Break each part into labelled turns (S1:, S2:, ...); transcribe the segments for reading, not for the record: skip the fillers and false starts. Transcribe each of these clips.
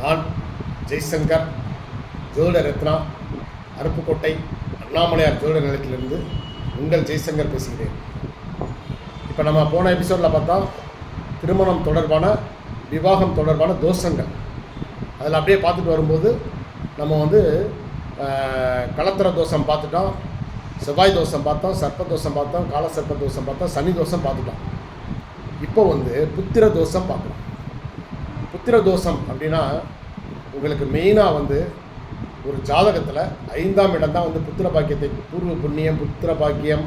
S1: நான் ஜெய்சங்கர் ஜோதிட ரத்னா அருப்புக்கோட்டை அண்ணாமலையார் ஜோதிட நிலையத்திலிருந்து உங்கள் ஜெய்சங்கர் பேசுகிறேன். இப்போ நம்ம போன எபிசோடில் பார்த்தா திருமணம் தொடர்பான விவாகம் தொடர்பான தோஷங்கள் அதில் அப்படியே பார்த்துட்டு வரும்போது நம்ம கலத்திர தோஷம் பார்த்துட்டோம், செவ்வாய் தோஷம் பார்த்தோம், சர்ப்ப தோஷம் பார்த்தோம், கால சர்ப்ப தோஷம் பார்த்தோம், சனி தோஷம் பார்த்துட்டோம். இப்போ புத்திர தோஷம் பார்க்குறோம். புத்திர தோஷம் அப்படின்னா உங்களுக்கு மெயினாக ஒரு ஜாதகத்தில் 5ஆம் இடம் தான் புத்திர பாக்கியத்தை, பூர்வ புண்ணியம், புத்திர பாக்கியம்,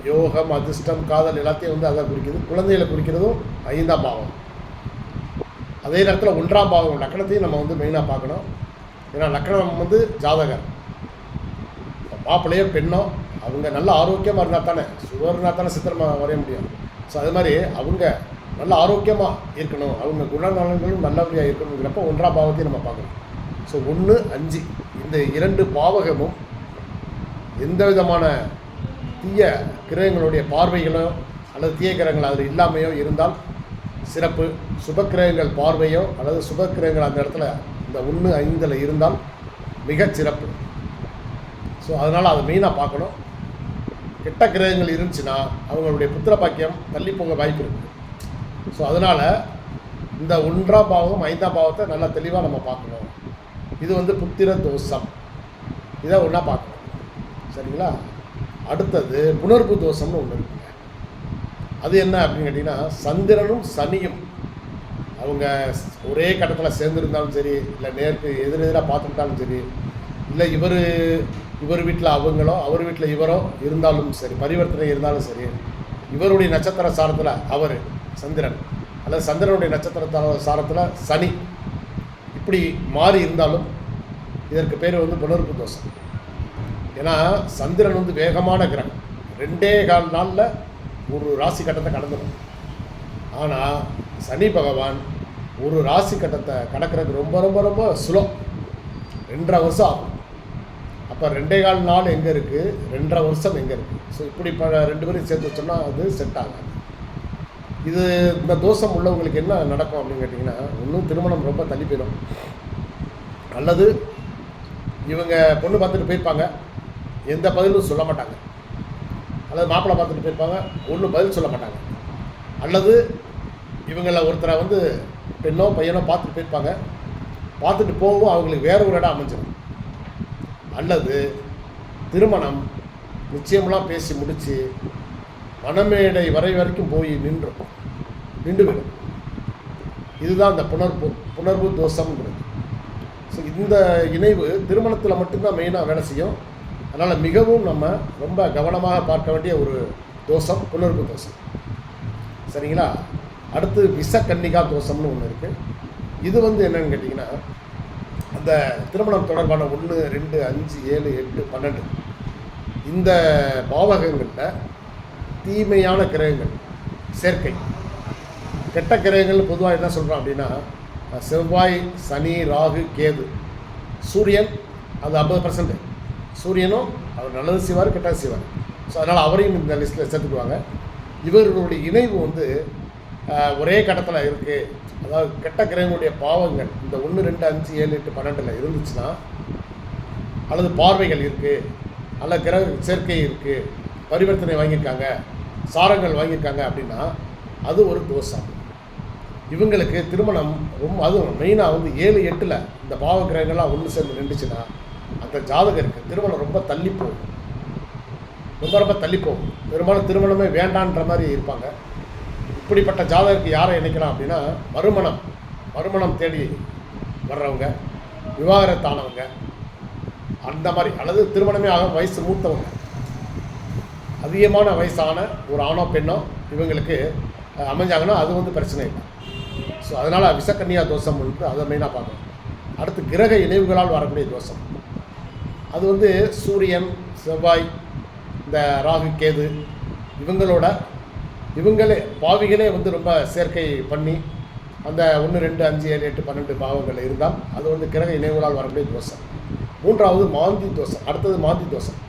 S1: யோகம், அதிர்ஷ்டம், காதல் எல்லாத்தையும் அதை குறிக்குது. குழந்தைகளை குறிக்கிறதும் 5ஆம் பாவம். அதே நேரத்தில் 1ஆம் பாவம் லக்கணத்தையும் நம்ம மெயினாக பார்க்கணும். ஏன்னா லக்கணம் ஜாதகர், மாப்பிள்ளையோ பெண்ணோ அவங்க நல்ல ஆரோக்கியமாக இருந்தால் தானே, சுவர் இருந்தால் தானே சித்திரமாக வரைய முடியும். ஸோ அது மாதிரி அவங்க நல்ல ஆரோக்கியமாக இருக்கணும், அவங்க குணநலன்களும் நல்லபடியாக இருக்கணுங்கிறப்ப 1ஆம் பாவத்தையும் நம்ம பார்க்கணும். ஸோ 1, 5 இந்த 2 பாவகமும் எந்த விதமான தீய கிரகங்களுடைய பார்வைகளோ அல்லது தீய கிரகங்கள் அதில் இல்லாமையோ இருந்தால் சிறப்பு. சுபக்கிரகங்கள் பார்வையோ அல்லது சுபக்கிரகங்கள் அந்த இடத்துல இந்த 1, 5 இருந்தால் மிகச்சிறப்பு. ஸோ அதனால் அதை மெயினாக பார்க்கணும். கெட்ட கிரகங்கள் இருந்துச்சுன்னா அவங்களுடைய புத்திர பாக்கியம் தள்ளி போக வாய்ப்பு இருக்குது. ஸோ அதனால் இந்த 1ஆம் பாவம் 5ஆம் பாவத்தை நல்லா தெளிவாக நம்ம பார்க்கணும். இது புத்திர தோஷம், இதை ஒன்றா பார்க்கணும். சரிங்களா? அடுத்தது புணர்வு தோஷம்னு ஒன்று இருக்குங்க. அது என்ன அப்படின்னு கேட்டிங்கன்னா, சந்திரனும் சனியும் அவங்க ஒரே கட்டத்தில் சேர்ந்துருந்தாலும் சரி, இல்லை நேருக்கு எதிரெதிராக பார்த்துக்கிட்டாலும் சரி, இல்லை இவர் வீட்டில் அவங்களோ அவர் வீட்டில் இவரோ இருந்தாலும் சரி, பரிவர்த்தனை இருந்தாலும் சரி, இவருடைய நட்சத்திர சாரத்தில் அவர் சந்திரன் அல்லது சந்திரனுடைய நட்சத்திர சாரத்தில் சனி இப்படி மாறி இருந்தாலும் இதற்கு பேர் புணர்வு தோஷம். ஏன்னா சந்திரன் வேகமான கிரகம், 2.25 நாளில் ஒரு ராசி கட்டத்தை கடந்துடும். ஆனால் சனி பகவான் ஒரு ராசி கட்டத்தை கடக்கிறதுக்கு ரொம்ப ரொம்ப ரொம்ப ஸ்லோ, 2.5 வருஷம் ஆகும். அப்போ 2.25 நாள் எங்கே இருக்குது, 2.5 வருஷம் எங்கே இருக்குது? ஸோ இப்படி 2 பேரும் சேர்த்து வச்சோம்னா அது செட் ஆகாது. இந்த தோஷம் உள்ளவங்களுக்கு என்ன நடக்கும் அப்படின்னு கேட்டிங்கன்னா, இன்னும் திருமணம் ரொம்ப தள்ளி போயிடும், அல்லது இவங்க பொண்ணு பார்த்துட்டு போயிருப்பாங்க, எந்த பதிலும் சொல்ல மாட்டாங்க, அல்லது மாப்பிள்ளை பார்த்துட்டு போயிருப்பாங்க, ஒன்றும் பதில் சொல்ல மாட்டாங்க, அல்லது இவங்களை ஒருத்தரை பெண்ணோ பையனோ பார்த்துட்டு போயிருப்பாங்க, பார்த்துட்டு போகவும் அவங்களுக்கு வேற ஒரு இடம் அமைஞ்சிடும், அல்லது திருமணம் நிச்சயமெல்லாம் பேசி முடித்து மணமேடை வரைக்கும் போய் நின்று விடும். இதுதான் இந்த புணர்வு தோஷம்ங்கிறது. ஸோ இந்த இணைவு திருமணத்தில் மட்டும்தான் மெயினாக வேலை செய்யும். அதனால் மிகவும் நம்ம ரொம்ப கவனமாக பார்க்க வேண்டிய ஒரு தோஷம் புணர்வு தோஷம். சரிங்களா? அடுத்து விஷக்கன்னிகா தோஷம்னு ஒன்று இருக்குது. இது என்னன்னு கேட்டிங்கன்னா, அந்த திருமணம் தொடர்பான 1, 2, 5, 7, 8, 12 இந்த பாவகங்களில் தீமையான கிரகங்கள் சேர்க்கை, கெட்ட கிரகங்கள் பொதுவாக என்ன சொல்கிறோம் அப்படின்னா, செவ்வாய், சனி, ராகு, கேது, சூரியன் அது 50%. சூரியனும் அவர் நல்லது செய்வார், கெட்டது செய்வார். ஸோ அதனால் அவரையும் இந்த லிஸ்ட்டில் சேர்த்துக்குவாங்க. இவர்களுடைய இணைவு ஒரே கட்டத்தில் இருக்குது. அதாவது கெட்ட கிரகங்களுடைய பாவங்கள் இந்த 1, 2, 5, 7, 8, 12 இருந்துச்சுன்னா, அல்லது பார்வைகள் இருக்குது, அல்லது கிரக சேர்க்கை இருக்குது, பரிவர்த்தனை வாங்கியிருக்காங்க, சாரங்கள் வாங்கியிருக்காங்க அப்படின்னா அது ஒரு தோஷம். இவங்களுக்கு திருமணம் அதுவும் மெயினாக 7, 8 இந்த பாவ கிரகங்கள்லாம் ஒன்று சேர்ந்து நின்றுச்சுன்னா அந்த ஜாதகருக்கு திருமணம் ரொம்ப தள்ளி போகும், ரொம்ப தள்ளி போகும். பெரும்பாலும் திருமணமே வேண்டான்ற மாதிரி இருப்பாங்க. இப்படிப்பட்ட ஜாதகருக்கு யாரை இணைக்கலாம் அப்படின்னா, மறுமணம் தேடி வர்றவங்க, விவாகரத்தானவங்க, அந்த மாதிரி, அல்லது திருமணமே ஆக வயசு மூத்தவங்க, அதிகமான வயசான ஒரு ஆணோ பெண்ணோ இவங்களுக்கு அமைஞ்சாங்கன்னா அது பிரச்சனை இல்லை. ஸோ அதனால் விஷக்கன்னியா தோஷம் அதை மெயினாக பார்க்கணும். அடுத்து கிரக இணைவுகளால் வரக்கூடிய தோஷம், அது சூரியன், செவ்வாய், இந்த ராகு, கேது இவங்களே பாவிகளே ரொம்ப சேர்க்கை பண்ணி அந்த 1, 2, 5, 7, 8, 12 பாவங்கள் இருந்தால் அது கிரக இணைவுகளால் வரக்கூடிய தோஷம். 3வது மாந்தி தோஷம். அடுத்தது மாந்தி தோஷம்.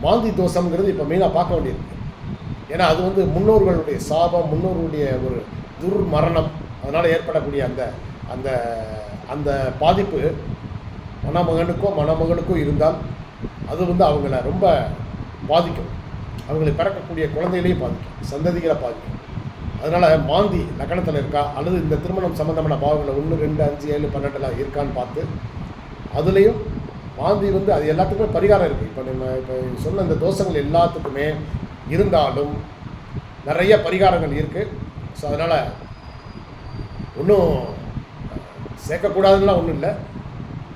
S1: மாந்தி தோஷம்ங்கிறது இப்போ மெயினாக பார்க்க வேண்டியிருக்கு. ஏன்னா அது முன்னோர்களுடைய சாபம், முன்னோர்களுடைய ஒரு துர்மரணம், அதனால் ஏற்படக்கூடிய அந்த அந்த அந்த பாதிப்பு மணமகனுக்கோ இருந்தால் அது வந்து அவங்கள ரொம்ப பாதிக்கும். அவங்களை பிறக்கக்கூடிய குழந்தைகளையும் பாதிக்கும், சந்ததிகளை பாதிக்கும். அதனால் மாந்தி லக்கணத்தில் இருக்கா அல்லது இந்த திருமணம் சம்மந்தமான பாவங்களை 1, 2, 5, 7, 12 இருக்கான்னு பார்த்து, அதுலேயும் மாந்தி வந்து அது எல்லாத்துக்குமே பரிகாரம் இருக்குது. இப்போ சொன்ன இந்த தோஷங்கள் எல்லாத்துக்குமே இருந்தாலும் நிறைய பரிகாரங்கள் இருக்குது. ஸோ அதனால் ஒன்றும் சேர்க்கக்கூடாதுன்னா ஒன்றும் இல்லை.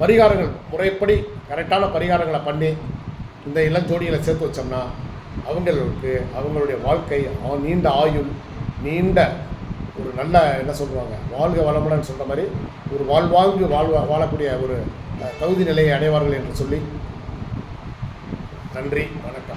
S1: பரிகாரங்கள் முறைப்படி கரெக்டான பரிகாரங்களை பண்ணி இந்த இளஞ்சோடிகளை சேர்த்து வச்சோம்னா அவங்களுக்கு அவங்களுடைய வாழ்க்கை நீண்ட ஆயுள், நீண்ட ஒரு நல்ல என்ன சொல்லுவாங்க, வாழ்க வளமுடன் சொல்கிற மாதிரி ஒரு வாழ்வாங்கு வாழக்கூடிய ஒரு தகுதி நிலையை அடைவார்கள் என்று சொல்லி நன்றி, வணக்கம்.